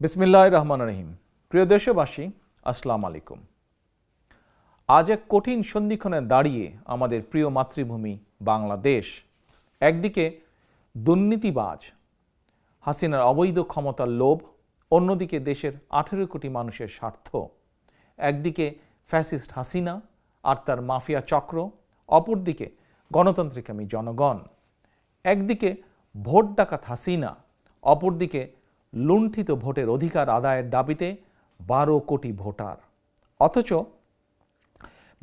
বিসমিল্লাহির রহমানির রহিম। প্রিয় দেশবাসী, আসসালামু আলাইকুম। আজ এক কঠিন সন্ধিক্ষণে দাঁড়িয়ে আমাদের প্রিয় মাতৃভূমি বাংলাদেশ একদিকে দুর্নীতিবাজ হাসিনার অবৈধ ক্ষমতার লোভ, অন্যদিকে দেশের 18 কোটি মানুষের স্বার্থ। একদিকে ফ্যাসিস্ট হাসিনা আর তার মাফিয়া চক্র, অপরদিকে গণতান্ত্রিকামী জনগণ। একদিকে ভোট ডাকাত হাসিনা, অপরদিকে লুণ্ঠিত ভোটের অধিকার আদায়ের দাবিতে 12 কোটি ভোটার। অথচ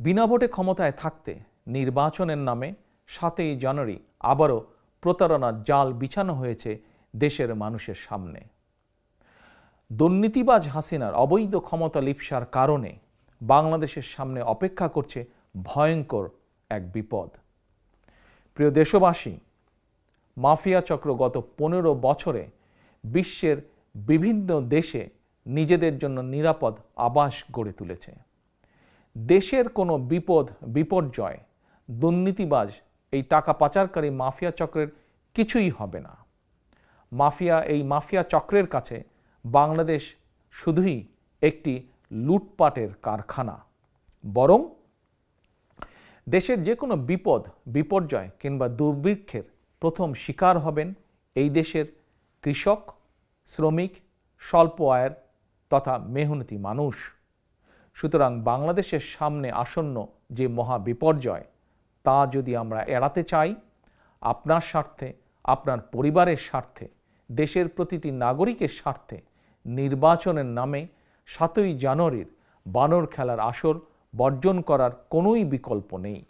বিনা ভোটে ক্ষমতায় থাকতে নির্বাচনের নামে 7ই জানুয়ারি আবারও প্রতারণার জাল বিছানো হয়েছে দেশের মানুষের সামনে। দুর্নীতিবাজ হাসিনার অবৈধ ক্ষমতা লিপ্সার কারণে বাংলাদেশের সামনে অপেক্ষা করছে ভয়ঙ্কর এক বিপদ। প্রিয় দেশবাসী, মাফিয়া চক্র গত 15 বছরে বিশ্বের বিভিন্ন দেশে নিজেদের জন্য নিরাপদ আবাস গড়ে তুলেছে। দেশের কোনো বিপর্যয় দুর্নীতিবাজ এই টাকা পাচারকারী মাফিয়া চক্রের কিছুই হবে না। মাফিয়া চক্রের কাছে বাংলাদেশ শুধুই একটি লুটপাটের কারখানা। বরং দেশের যে কোনো বিপর্যয় কিংবা দুর্ভিক্ষের প্রথম শিকার হবেন এই দেশের কৃষক, শ্রমিক, স্বল্প আয়ের তথা মেহনতি মানুষ। সুতরাং বাংলাদেশের সামনে আসন্ন যে মহা বিপর্যয়, তা যদি আমরা এড়াতে চাই, আপনার স্বার্থে, আপনার পরিবারের স্বার্থে, দেশের প্রতিটি নাগরিকের স্বার্থে নির্বাচনের নামে 7ই জানুয়ারির বানর খেলার আসর বর্জন করার কোনোই বিকল্প নেই।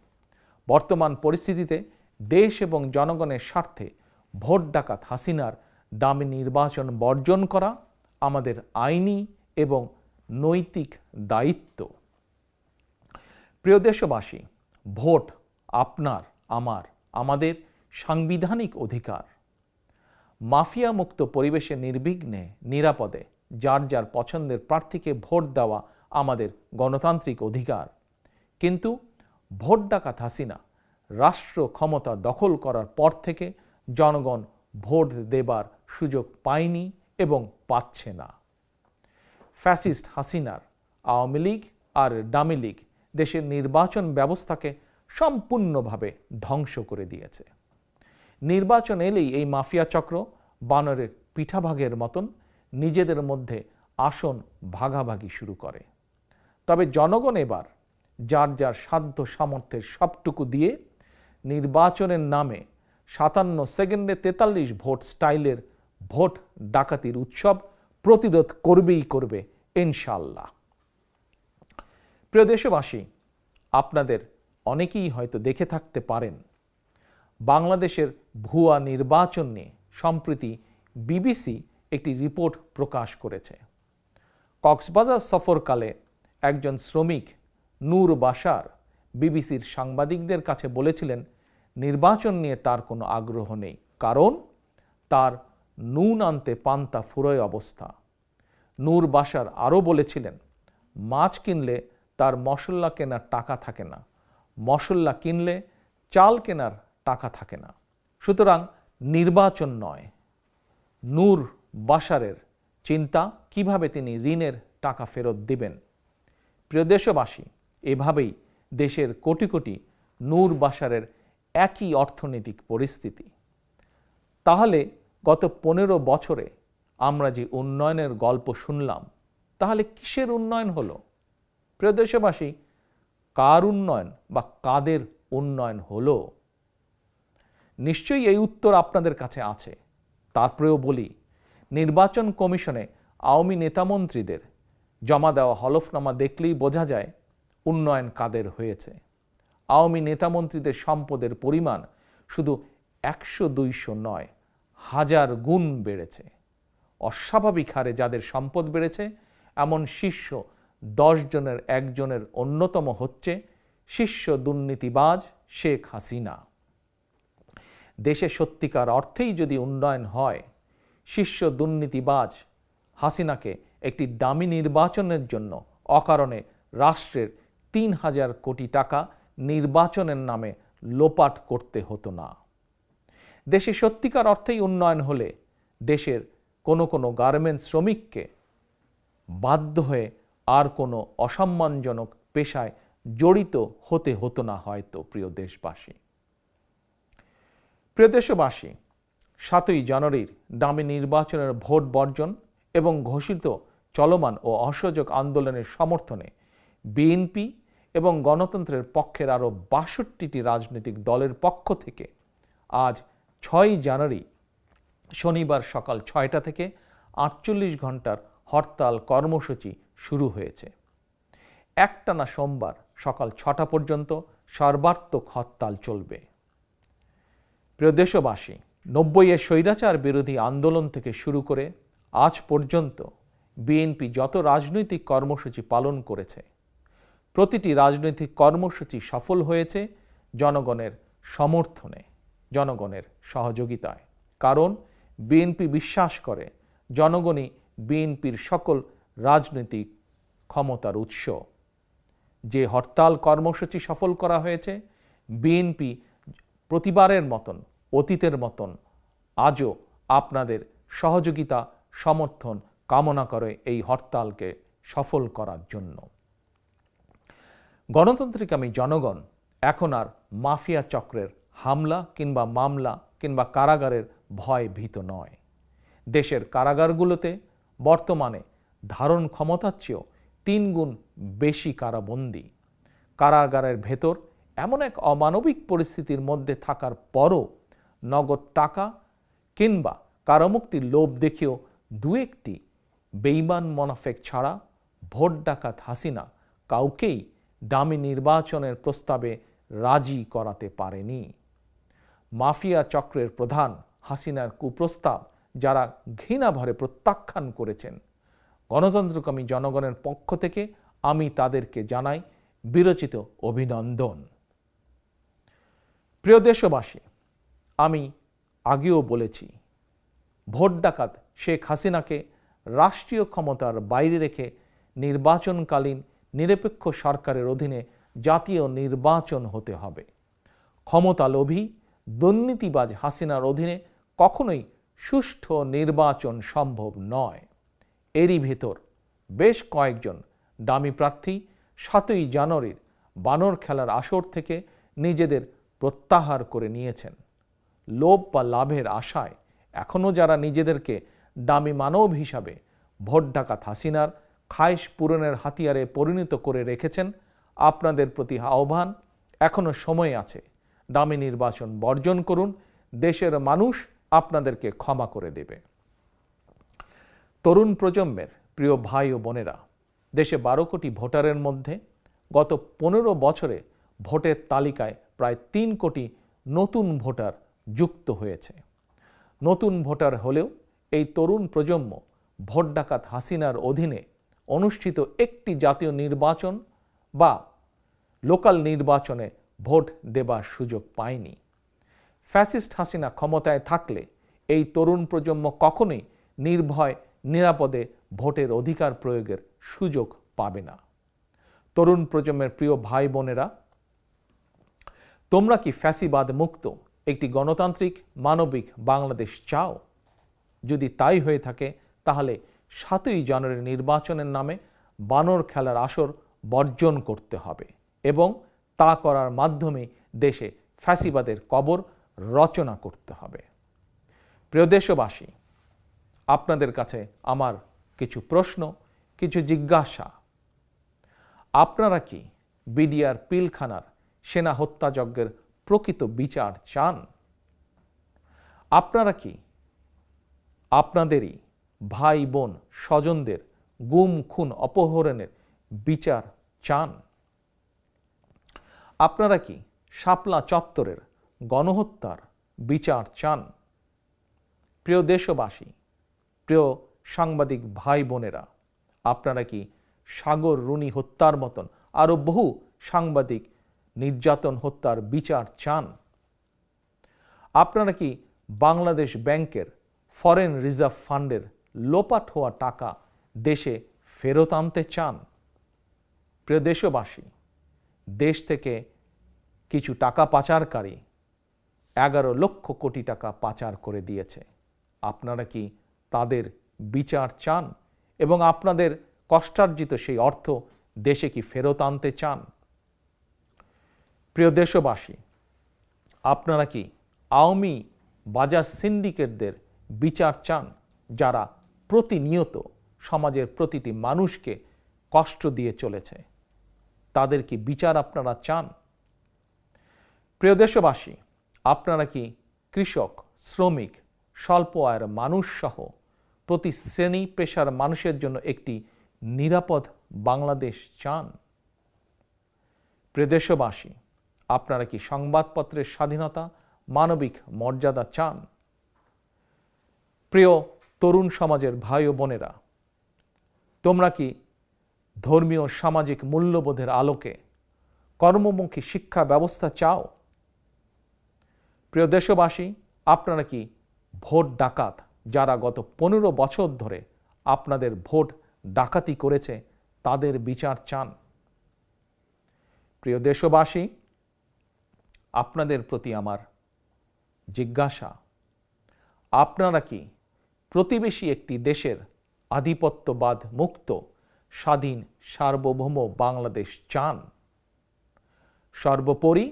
বর্তমান পরিস্থিতিতে দেশ এবং জনগণের স্বার্থে ভোট ডাকাত হাসিনার দামি নির্বাচন বর্জন করা আমাদের আইনি এবং নৈতিক দায়িত্ব। প্রিয় দেশবাসী, ভোট আপনার, আমাদের সাংবিধানিক অধিকার। মাফিয়া মুক্ত পরিবেশে নির্বিঘ্নে নিরাপদে যার যার পছন্দের প্রার্থীকে ভোট দেওয়া আমাদের গণতান্ত্রিক অধিকার। কিন্তু ভোট ডাকাত হাসিনা রাষ্ট্র ক্ষমতা দখল করার পর থেকে জনগণ ভোট দেবার সুযোগ পায়নি এবং পাচ্ছে না। ফ্যাসিস্ট হাসিনার আওয়ামী লীগ আর ডামি লীগ দেশের নির্বাচন ব্যবস্থাকে সম্পূর্ণভাবে ধ্বংস করে দিয়েছে। নির্বাচন এলেই এই মাফিয়া চক্র বানরের পিঠাভাগের মতন নিজেদের মধ্যে আসন ভাগাভাগি শুরু করে। তবে জনগণ এবার যার যার সাধ্য সামর্থ্যের সবটুকু দিয়ে নির্বাচনের নামে 57 সেকেন্ডে 43 ভোট স্টাইলের ভোট ডাকাতির উৎসব প্রতিরোধ করবে ইনশাআল্লাহ। প্রিয় দেশবাসী, আপনাদের অনেকেই হয়তো দেখে থাকতে পারেন বাংলাদেশের ভুয়া নির্বাচন নিয়ে সম্প্রতি বিবিসি একটি রিপোর্ট প্রকাশ করেছে। কক্সবাজার সফরকালে একজন শ্রমিক নূর বাশার বিবিসির সাংবাদিকদের কাছে বলেছিলেন নির্বাচন নিয়ে তার কোনো আগ্রহ নেই, কারণ তার নুন আনতে পান্তা ফুরোয় অবস্থা। নূর বাশার আরও বলেছিলেন মাছ কিনলে তার মশলা কেনার টাকা থাকে না, মশলা কিনলে চাল কেনার টাকা থাকে না। সুতরাং নির্বাচন নয়, নূর বাশারের চিন্তা কিভাবে তিনি ঋণের টাকা ফেরত দিবেন। প্রিয় দেশবাসী, এভাবেই দেশের কোটি কোটি নূর বাশারের একই অর্থনৈতিক পরিস্থিতি। তাহলে গত 15 বছরে আমরা যে উন্নয়নের গল্প শুনলাম, তাহলে কিসের উন্নয়ন হলো? প্রিয় দেশবাসী, কার উন্নয়ন বা কাদের উন্নয়ন হলো? নিশ্চয়ই এই উত্তর আপনাদের কাছে আছে। তারপরেও বলি, নির্বাচন কমিশনে আওয়ামী নেতামন্ত্রীদের জমা দেওয়া হলফনামা দেখলেই বোঝা যায় উন্নয়ন কাদের হয়েছে। আওয়ামী নেতামন্ত্রীদের সম্পদের পরিমাণ শুধু 100-200 নয়, 1000 গুণ বেড়েছে। অস্বাভাবিক হারে যাদের সম্পদ বেড়েছে এমন শীর্ষ 10 জনের একজনের অন্যতম হচ্ছে শীর্ষ দুর্নীতিবাজ শেখ হাসিনা। দেশে সত্যিকার অর্থেই যদি উন্নয়ন হয়, শীর্ষ দুর্নীতিবাজ হাসিনাকে একটি দামি নির্বাচনের জন্য অকারণে রাষ্ট্রের 3000 কোটি টাকা নির্বাচনের নামে লোপাট করতে হতো না। দেশে সত্যিকার অর্থেই উন্নয়ন হলে দেশের কোনো কোনো গার্মেন্টস শ্রমিককে বাধ্য হয়ে আর কোনো অসম্মানজনক পেশায় জড়িত হতে হতো না হয়তো। প্রিয় দেশবাসী, 7ই জানুয়ারির ডামি নির্বাচনের ভোট বর্জন এবং ঘোষিত চলমান ও অসহযোগ আন্দোলনের সমর্থনে বিএনপি এবং গণতন্ত্রের পক্ষের আরও ৬২টি রাজনৈতিক দলের পক্ষ থেকে আজ 6ই জানুয়ারি শনিবার সকাল 6টা থেকে 48 ঘন্টার হরতাল কর্মসূচি শুরু হয়েছে। একটানা সোমবার সকাল 6টা পর্যন্ত সর্বাত্মক হরতাল চলবে। প্রিয় দেশবাসী, 90-এর স্বৈরাচার বিরোধী আন্দোলন থেকে শুরু করে আজ পর্যন্ত বিএনপি যত রাজনৈতিক কর্মসূচি পালন করেছে, প্রতিটি রাজনৈতিক কর্মসূচি সফল হয়েছে জনগণের সমর্থনে, জনগণের সহযোগিতায়। কারণ বিএনপি বিশ্বাস করে জনগণই বিএনপির সকল রাজনৈতিক ক্ষমতার উৎস। যে হরতাল কর্মসূচি সফল করা হয়েছে, বিএনপি প্রতিবারের মতন, অতীতের মতন আজও আপনাদের সহযোগিতা সমর্থন কামনা করে এই হরতালকে সফল করার জন্য। গণতান্ত্রিকামী জনগণ এখন আর মাফিয়া চক্রের হামলা কিংবা মামলা কিংবা কারাগারের ভয় ভীত নয়। দেশের কারাগারগুলোতে বর্তমানে ধারণ ক্ষমতার চেয়েও 3 গুণ বেশি কারাবন্দী। কারাগারের ভেতর এমন এক অমানবিক পরিস্থিতির মধ্যে থাকার পরও নগদ টাকা কিংবা কারামুক্তির লোভ দেখেও 2-1টি বেঈমান মোনাফেক ছাড়া ভোট ডাকাত হাসিনা কাউকেই ডামি নির্বাচনের প্রস্তাবে রাজি করাতে পারেনি। মাফিয়া চক্রের প্রধান হাসিনার কুপ্রস্তাব যারা ঘৃণাভরে প্রত্যাখ্যান করেছেন, গণতন্ত্রকামী জনগণের পক্ষ থেকে আমি তাদেরকে জানাই বিরচিত অভিনন্দন। প্রিয় দেশবাসী, আমি আগেও বলেছি, ভোট ডাকাত শেখ হাসিনাকে রাষ্ট্রীয় ক্ষমতার বাইরে রেখে নির্বাচনকালীন নিরপেক্ষ সরকারের অধীনে জাতীয় নির্বাচন হতে হবে। ক্ষমতালোভী দুর্নীতিবাজ হাসিনার অধীনে কখনোই সুষ্ঠু নির্বাচন সম্ভব নয়। এরই ভেতর বেশ কয়েকজন ডামি প্রার্থী 7ই জানুয়ারির বানর খেলার আসর থেকে নিজেদের প্রত্যাহার করে নিয়েছেন। লোভ বা লাভের আশায় এখনও যারা নিজেদেরকে ডামি মানব হিসাবে ভোট ডাকাত হাসিনার খায়েশ পূরণের হাতিয়ারে পরিণত করে রেখেছেন, আপনাদের প্রতি আহ্বান, এখনও সময় আছে। ডামি নির্বাচন বর্জন করুন, দেশের মানুষ আপনাদেরকে ক্ষমা করে দেবে। তরুণ প্রজন্মের প্রিয় ভাই ও বোনেরা, দেশে 12 কোটি ভোটারের মধ্যে গত 15 বছরে ভোটের তালিকায় প্রায় 3 কোটি নতুন ভোটার যুক্ত হয়েছে। নতুন ভোটার হলেও এই তরুণ প্রজন্ম ভোট ডাকাত হাসিনার অধীনে অনুষ্ঠিত একটি জাতীয় নির্বাচন বা লোকাল নির্বাচনে ভোট দেবার সুযোগ পায়নি। ফ্যাসিস্ট হাসিনা ক্ষমতায় থাকলে এই তরুণ প্রজন্ম কখনোই নির্ভয় নিরাপদে ভোটের অধিকার প্রয়োগের সুযোগ পাবে না। তরুণ প্রজন্মের প্রিয় ভাই বোনেরা, তোমরা কি ফ্যাসিবাদ মুক্ত একটি গণতান্ত্রিক মানবিক বাংলাদেশ চাও? যদি তাই হয়ে থাকে তাহলে 7ই জানুয়ারির নির্বাচনের নামে বানর খেলার আসর বর্জন করতে হবে এবং তা করার মাধ্যমে দেশে ফ্যাসিবাদের কবর রচনা করতে হবে। প্রিয় দেশবাসী, আপনাদের কাছে আমার কিছু প্রশ্ন, কিছু জিজ্ঞাসা। আপনারা কি বিডিআর পিলখানার সেনা হত্যাযজ্ঞের প্রকৃত বিচার চান? আপনারা কি আপনাদেরই ভাই বোন স্বজনদের গুম খুন অপহরণের বিচার চান? আপনারা কি শাপলা চত্বরের গণহত্যার বিচার চান? প্রিয় দেশবাসী, প্রিয় সাংবাদিক ভাই বোনেরা, আপনারা কি সাগর রুনি হত্যার মতন আরও বহু সাংবাদিক নির্যাতন হত্যার বিচার চান? আপনারা কি বাংলাদেশ ব্যাংকের ফরেন রিজার্ভ ফান্ডের লোপাট হওয়া টাকা দেশে ফেরত আনতে চান? প্রিয় দেশবাসী, দেশ থেকে কিছু টাকা পাচারকারী 11 লক্ষ কোটি টাকা পাচার করে দিয়েছে। আপনারা কি তাদের বিচার চান এবং আপনাদের কষ্টার্জিত সেই অর্থ দেশে কি ফেরত আনতে চান? প্রিয় দেশবাসী, আপনারা কি আওয়ামী বাজার সিন্ডিকেটদের বিচার চান, যারা প্রতিনিয়ত সমাজের প্রতিটি মানুষকে কষ্ট দিয়ে চলেছে? তাদের কি বিচার আপনারা চান? প্রিয় দেশবাসী, আপনারা কি কৃষক, শ্রমিক, স্বল্প আয়ের মানুষ সহ প্রতি শ্রেণী পেশার মানুষের জন্য একটি নিরাপদ বাংলাদেশ চান? প্রিয় দেশবাসী, আপনারা কি সংবাদপত্রের স্বাধীনতা, মানবিক মর্যাদা চান? প্রিয় তরুণ সমাজের ভাই ও বোনেরা, তোমরা কি ধর্মীয় সামাজিক মূল্যবোধের আলোকে কর্মমুখী শিক্ষা ব্যবস্থা চাও? প্রিয় দেশবাসী, আপনারা কি ভোট ডাকাত যারা গত 15 বছর ধরে আপনাদের ভোট ডাকাতি করেছে তাদের বিচার চান? প্রিয় দেশবাসী, আপনাদের প্রতি আমার জিজ্ঞাসা, আপনারা কি প্রতিবেশী একটি দেশের আধিপত্যবাদ মুক্ত স্বাধীন সার্বভৌম বাংলাদেশ চান? সর্বোপরি,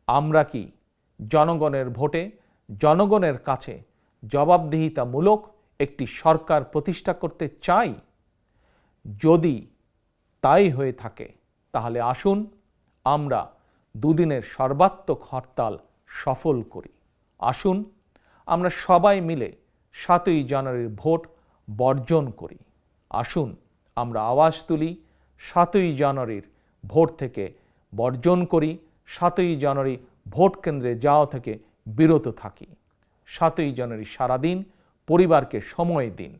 আমরা কি জনগণের ভোটে জনগণের কাছে জবাবদিহিতামূলক একটি সরকার প্রতিষ্ঠা করতে চাই? যদি তাই হয়ে থাকে তাহলে আসুন আমরা দুদিনের সর্বাত্মক হরতাল সফল করি। আসুন আমরা সবাই মিলে 7ই জানুয়ারির ভোট বর্জন করি। আসুন আমরা আওয়াজ তুলি, 7ই জানুয়ারির ভোট থেকে বর্জন করি, 7ই জানুয়ারি ভোট কেন্দ্রে যাওয়া থেকে বিরত থাকি। 7ই জানুয়ারি সারাদিন পরিবারকে সময় দিন।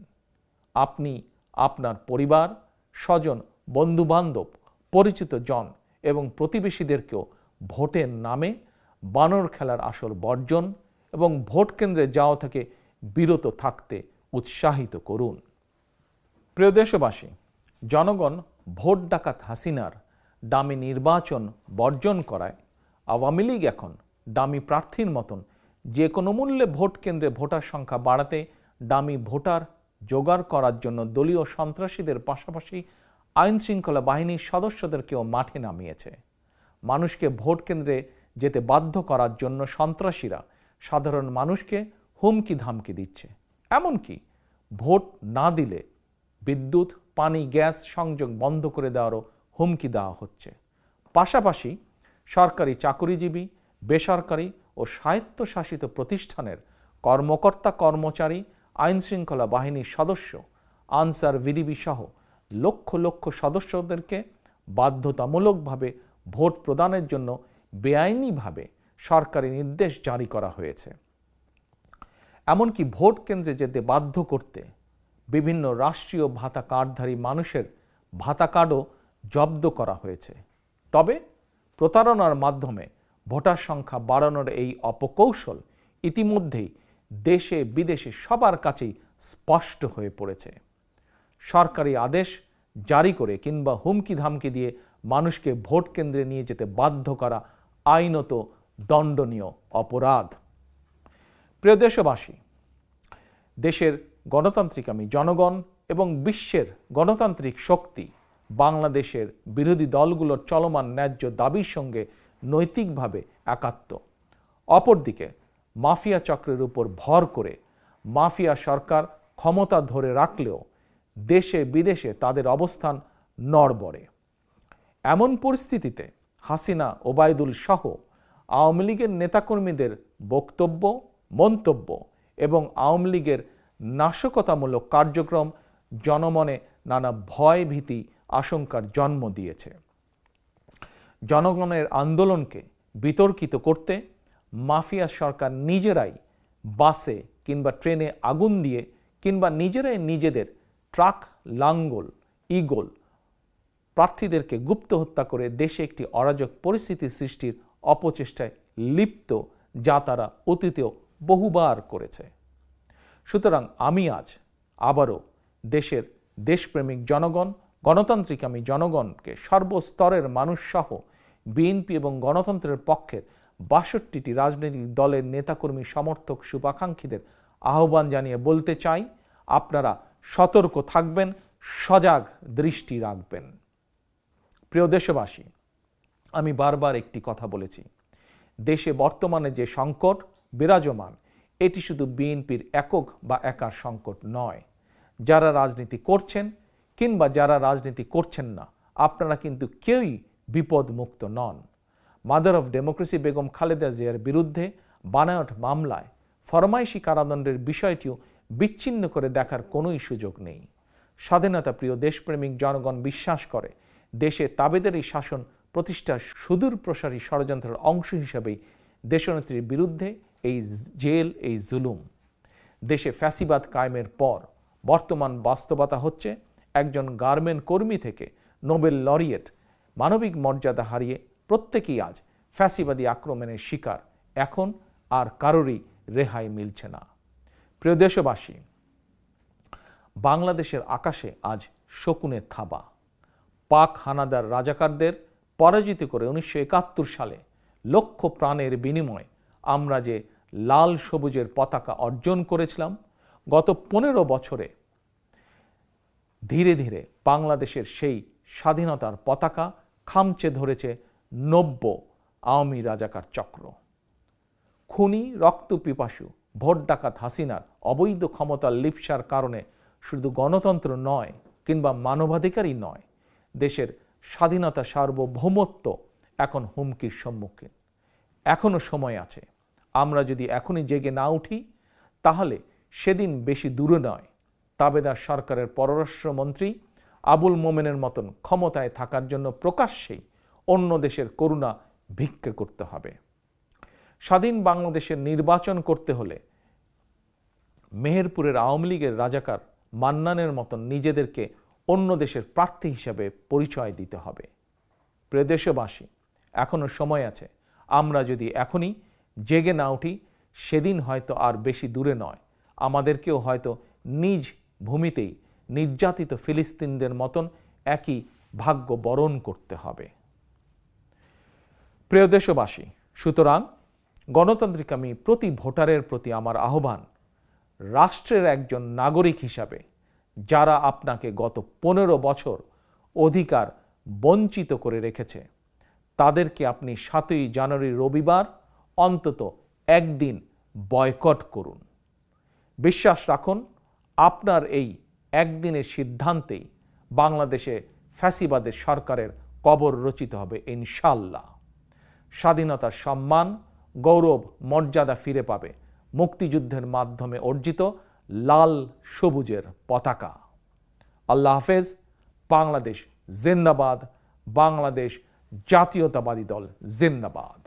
আপনি আপনার পরিবার, স্বজন, বন্ধুবান্ধব, পরিচিত জন এবং প্রতিবেশীদেরকেও ভোটের নামে বানর খেলার আসর বর্জন এবং ভোট কেন্দ্রে যাওয়া থেকে বিরত থাকতে উৎসাহিত করুন। প্রিয় দেশবাসী, জনগণ ভোট ডাকাত হাসিনার ডামি নির্বাচন বর্জন করায় আওয়ামী লীগ এখন ডামি প্রার্থীর মতন যে কোনো মূল্যে ভোট কেন্দ্রে ভোটার সংখ্যা বাড়াতে ডামি ভোটার জোগাড় করার জন্য দলীয় সন্ত্রাসীদের পাশাপাশি আইনশৃঙ্খলা বাহিনীর সদস্যদেরকেও মাঠে নামিয়েছে। মানুষকে ভোট কেন্দ্রে যেতে বাধ্য করার জন্য সন্ত্রাসীরা সাধারণ মানুষকে হুমকি ধামকি দিচ্ছে। এমনকি ভোট না দিলে বিদ্যুৎ, পানি, গ্যাস সংযোগ বন্ধ করে দেওয়ারও হুমকি দেওয়া হচ্ছে। পাশাপাশি সরকারি চাকুরিজীবী, বেসরকারি ও স্বায়ত্তশাসিত প্রতিষ্ঠানের কর্মকর্তা, কর্মচারী, আইনশৃঙ্খলা বাহিনীর সদস্য, আনসার, ভিডিবি সহ লক্ষ লক্ষ সদস্যদেরকে বাধ্যতামূলকভাবে ভোট প্রদানের জন্য বেআইনিভাবে সরকারি নির্দেশ জারি করা হয়েছে। এমনকি ভোট কেন্দ্রে যেতে বাধ্য করতে বিভিন্ন রাষ্ট্রীয় ভাতা কার্ডধারী মানুষের ভাতা কার্ডও জব্দ করা হয়েছে। তবে প্রতারণার মাধ্যমে ভোটার সংখ্যা বাড়ানোর এই অপকৌশল ইতিমধ্যেই দেশে বিদেশে সবার কাছেই স্পষ্ট হয়ে পড়েছে। সরকারি আদেশ জারি করে কিংবা হুমকি ধামকি দিয়ে মানুষকে ভোট কেন্দ্রে নিয়ে যেতে বাধ্য করা আইনত দণ্ডনীয় অপরাধ। প্রিয় দেশবাসী, দেশের গণতান্ত্রিকামী জনগণ এবং বিশ্বের গণতান্ত্রিক শক্তি বাংলাদেশের বিরোধী দলগুলোর চলমান ন্যায্য দাবির সঙ্গে নৈতিকভাবে একাত্ম। অপরদিকে মাফিয়া চক্রের উপর ভর করে মাফিয়া সরকার ক্ষমতা ধরে রাখলেও দেশে বিদেশে তাদের অবস্থান নড়বড়ে। এমন পরিস্থিতিতে হাসিনা, ওবায়দুল সহ আওয়ামী লীগের নেতাকর্মীদের বক্তব্য, মন্তব্য এবং আওয়ামী লীগের নাশকতামূলক কার্যক্রম জনমনে নানা ভয়, ভীতি, আশঙ্কার জন্ম দিয়েছে। জনগণের আন্দোলনকে বিতর্কিত করতে মাফিয়া সরকার নিজেরাই বাসে কিংবা ট্রেনে আগুন দিয়ে কিংবা নিজেরাই নিজেদের ট্রাক, লাঙ্গল, ঈগল প্রার্থীদেরকে গুপ্ত হত্যা করে দেশে একটি অরাজক পরিস্থিতি সৃষ্টির অপচেষ্টায় লিপ্ত, যা তারা অতীতেও বহুবার করেছে। সুতরাং আমি আজ আবারও দেশের দেশপ্রেমিক জনগণ, গণতান্ত্রিকামী জনগণকে সর্বস্তরের মানুষ সহ বিএনপি এবং গণতন্ত্রের পক্ষের ৬২টি রাজনৈতিক দলের নেতাকর্মী, সমর্থক, শুভাকাঙ্ক্ষীদের আহ্বান জানিয়ে বলতে চাই, আপনারা সতর্ক থাকবেন, সজাগ দৃষ্টি রাখবেন। প্রিয় দেশবাসী, আমি বারবার একটি কথা বলেছি, দেশে বর্তমানে যে সংকট বিরাজমান এটি শুধু বিএনপির একক বা একার সংকট নয়। যারা রাজনীতি করছেন কিংবা যারা রাজনীতি করছেন না, আপনারা কিন্তু কেউই বিপদমুক্ত নন। Mother of democracy Begum Khaleda জিয়ার বিরুদ্ধে বানায়ট মামলায় ফরমাইশি কারাদণ্ডের বিষয়টিও বিচ্ছিন্ন করে দেখার কোনোই সুযোগ নেই। স্বাধীনতা প্রিয় দেশপ্রেমিক জনগণ বিশ্বাস করে দেশে তাবেদারি শাসন প্রতিষ্ঠার সুদূর প্রসারী ষড়যন্ত্রের অংশ হিসেবেই দেশনেত্রীর বিরুদ্ধে এই জেল, এই জুলুম। দেশে ফ্যাসিবাদ কায়েমের পর বর্তমান বাস্তবতা হচ্ছে একজন গার্মেন্ট কর্মী থেকে নোবেল লরিয়েট মানবিক মর্যাদা হারিয়ে প্রত্যেকেই আজ ফ্যাসিবাদী আক্রমণের শিকার। এখন আর কারোরই রেহাই মিলছে না। প্রিয় দেশবাসী, বাংলাদেশের আকাশে আজ শকুনের থাবা। পাক হানাদার রাজাকারদের পরাজিত করে 1971 সালে লক্ষ প্রাণের বিনিময়ে আমরা যে লাল সবুজের পতাকা অর্জন করেছিলাম, গত 15 বছরে ধীরে ধীরে বাংলাদেশের সেই স্বাধীনতার পতাকা খামচে ধরেছে 90 আওয়ামী রাজাকার চক্র। খুনি, রক্তপিপাসু, ভোট ডাকাত হাসিনার অবৈধ ক্ষমতার লিপ্সার কারণে শুধু গণতন্ত্র নয় কিংবা মানবাধিকারই নয়, দেশের স্বাধীনতা সার্বভৌমত্ব এখন হুমকির সম্মুখীন। এখনো সময় আছে। আমরা যদি এখনই জেগে না উঠি তাহলে সেদিন বেশি দূরে নয়, তাবেদার সরকারের পররাষ্ট্রমন্ত্রী আবুল মোমেনের মতন ক্ষমতায় থাকার জন্য প্রকাশ্যেই অন্য দেশের করুণা ভিক্ষা করতে হবে। স্বাধীন বাংলাদেশের নির্বাচন করতে হলে মেহেরপুরের আওয়ামী লীগের রাজাকার মান্নানের মতন নিজেদেরকে অন্য দেশের প্রার্থী হিসাবে পরিচয় দিতে হবে। প্রিয় দেশবাসী, এখনো সময় আছে। আমরা যদি এখনই জেগে না উঠি সেদিন হয়তো আর বেশি দূরে নয়, আমাদেরকেও হয়তো নিজ ভূমিতেই নির্যাতিত ফিলিস্তিনদের মতন একই ভাগ্য বরণ করতে হবে। প্রিয় দেশবাসী, সুতরাং গণতান্ত্রিক আমি প্রতি ভোটারের প্রতি আমার আহ্বান, রাষ্ট্রের একজন নাগরিক হিসাবে যারা আপনাকে গত 15 বছর অধিকার বঞ্চিত করে রেখেছে, তাদেরকে আপনি 7ই জানুয়ারি রবিবার অন্তত একদিন বয়কট করুন। বিশ্বাস রাখুন, আপনার এই একদিনের সিদ্ধান্তেই বাংলাদেশে ফ্যাসিবাদের সরকারের কবর রচিত হবে ইনশাআল্লাহ। স্বাধীনতার সম্মান, গৌরব, মর্যাদা ফিরে পাবে মুক্তিযুদ্ধের মাধ্যমে অর্জিত লাল সবুজের পতাকা। আল্লাহ হাফেজ। বাংলাদেশ জিন্দাবাদ। বাংলাদেশ জাতীয়তাবাদী দল জিন্দাবাদ।